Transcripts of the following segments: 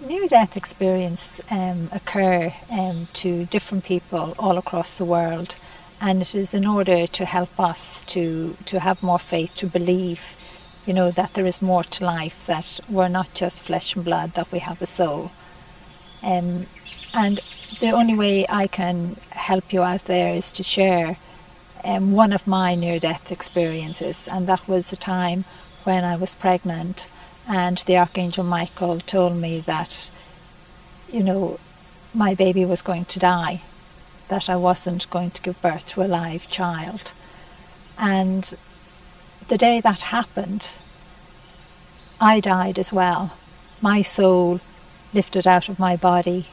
Near-death experience occur to different people all across the world, and it is in order to help us to have more faith, to believe, that there is more to life, that we're not just flesh and blood, that we have a soul. And the only way I can help you out there is to share one of my near-death experiences, and that was a time when I was pregnant, and the Archangel Michael told me that, my baby was going to die, that I wasn't going to give birth to a live child. And the day that happened, I died as well. My soul lifted out of my body,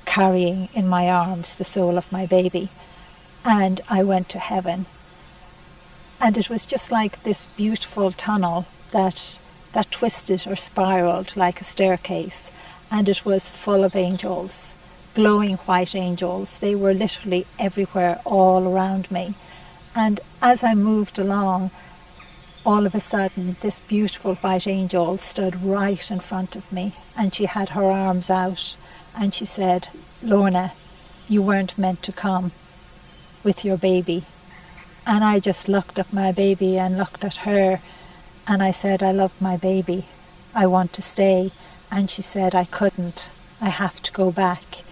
carrying in my arms the soul of my baby, and I went to heaven. And it was just like this beautiful tunnel that twisted or spiraled like a staircase, and it was full of angels, glowing white angels. They were literally everywhere, all around me. And as I moved along, all of a sudden this beautiful white angel stood right in front of me, and she had her arms out, and she said, "Lorna, you weren't meant to come with your baby." And I just looked at my baby and looked at her, and I said, "I love my baby, I want to stay." And she said, "I couldn't, I have to go back."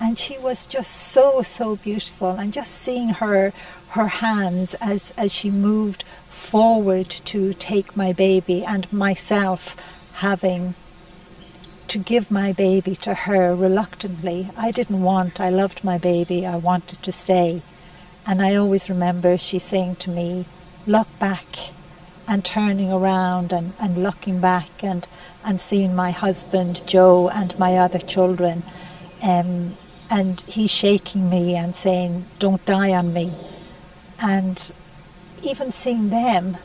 And she was just so beautiful, and just seeing her hands as she moved forward to take my baby, and myself having to give my baby to her reluctantly. I loved my baby, I wanted to stay. And I always remember she saying to me, "Look back," and turning around and looking back and seeing my husband Joe and my other children, and he shaking me and saying, "Don't die on me." And even seeing them,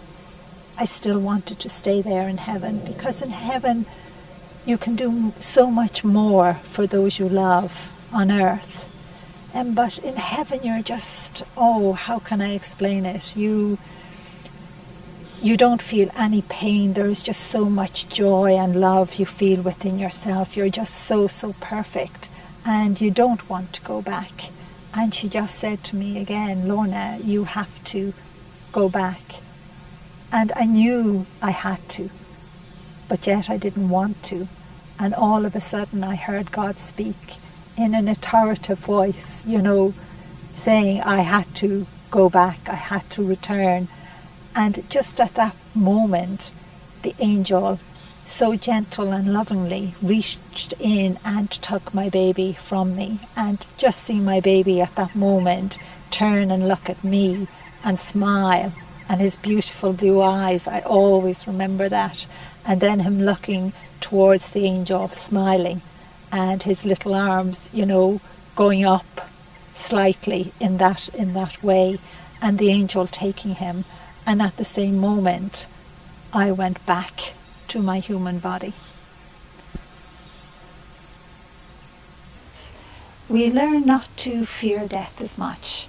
I still wanted to stay there in heaven, because in heaven you can do so much more for those you love on earth. But in heaven you're just, how can I explain it? You don't feel any pain. There is just so much joy and love you feel within yourself. You're just so perfect, and you don't want to go back. And she just said to me again, "Lorna, you have to go back." And I knew I had to, but yet I didn't want to. And all of a sudden I heard God speak in an authoritative voice, saying I had to go back, I had to return. And just at that moment, the angel, so gentle and lovingly, reached in and took my baby from me. And just seeing my baby at that moment turn and look at me and smile, and his beautiful blue eyes, I always remember that. And then him looking towards the angel, smiling, and his little arms, going up slightly in that way, and the angel taking him. And at the same moment, I went back to my human body. We learn not to fear death as much.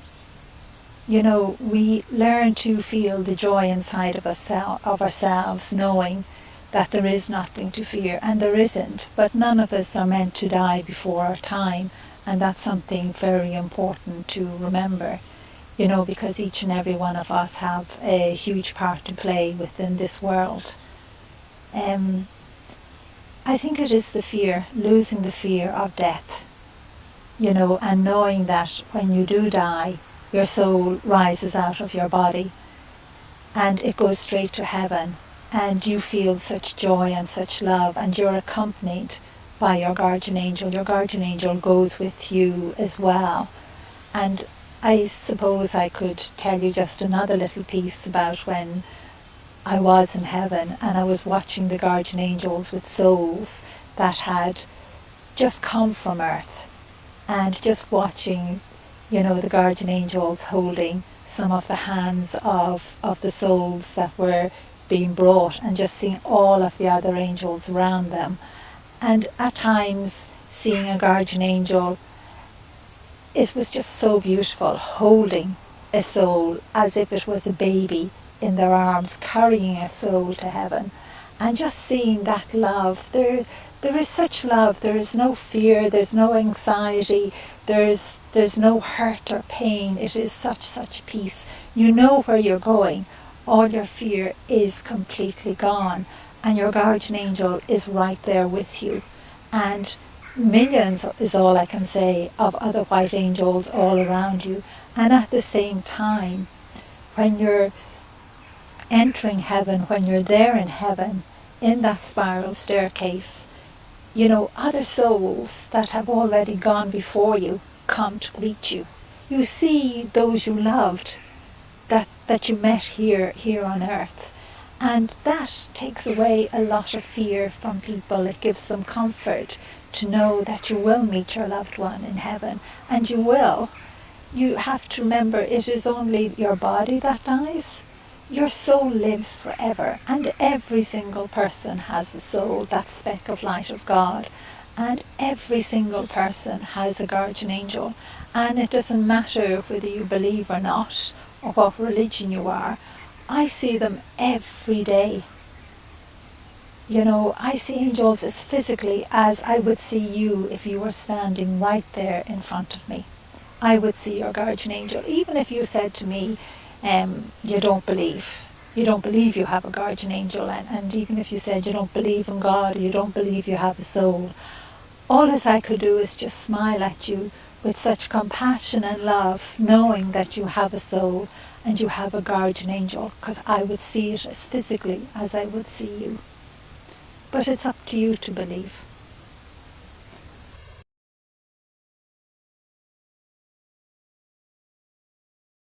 We learn to feel the joy inside of ourselves, knowing that there is nothing to fear, and there isn't. But none of us are meant to die before our time, and that's something very important to remember. Because each and every one of us have a huge part to play within this world. I think it is the fear, losing the fear of death, and knowing that when you do die, your soul rises out of your body and it goes straight to heaven, and you feel such joy and such love, and you're accompanied by your guardian angel. Your guardian angel goes with you as well. And I suppose I could tell you just another little piece about when I was in heaven and I was watching the guardian angels with souls that had just come from earth, and just watching, the guardian angels holding some of the hands of the souls that were being brought, and just seeing all of the other angels around them. And at times seeing a guardian angel, it was just so beautiful, holding a soul as if it was a baby in their arms, carrying a soul to heaven. And just seeing that love, there is such love. There is no fear, there's no anxiety, there's no hurt or pain. It is such peace. You know where you're going. All your fear is completely gone, and your guardian angel is right there with you. And millions is all I can say of other white angels all around you. And at the same time, when you're entering heaven, when you're there in heaven, in that spiral staircase, you know, other souls that have already gone before you come to greet you. You see those you loved that you met here on earth. And that takes away a lot of fear from people. It gives them comfort to know that you will meet your loved one in heaven. And you will. You have to remember, it is only your body that dies. Your soul lives forever, and every single person has a soul, that speck of light of God, and every single person has a guardian angel. And it doesn't matter whether you believe or not, or what religion you are. I see them every day. You know, I see angels as physically as I would see you if you were standing right there in front of me. I would see your guardian angel. Even if you said to me, you don't believe you have a guardian angel, and even if you said you don't believe in God, or you don't believe you have a soul, all as I could do is just smile at you with such compassion and love, knowing that you have a soul and you have a guardian angel, because I would see it as physically as I would see you. But it's up to you to believe.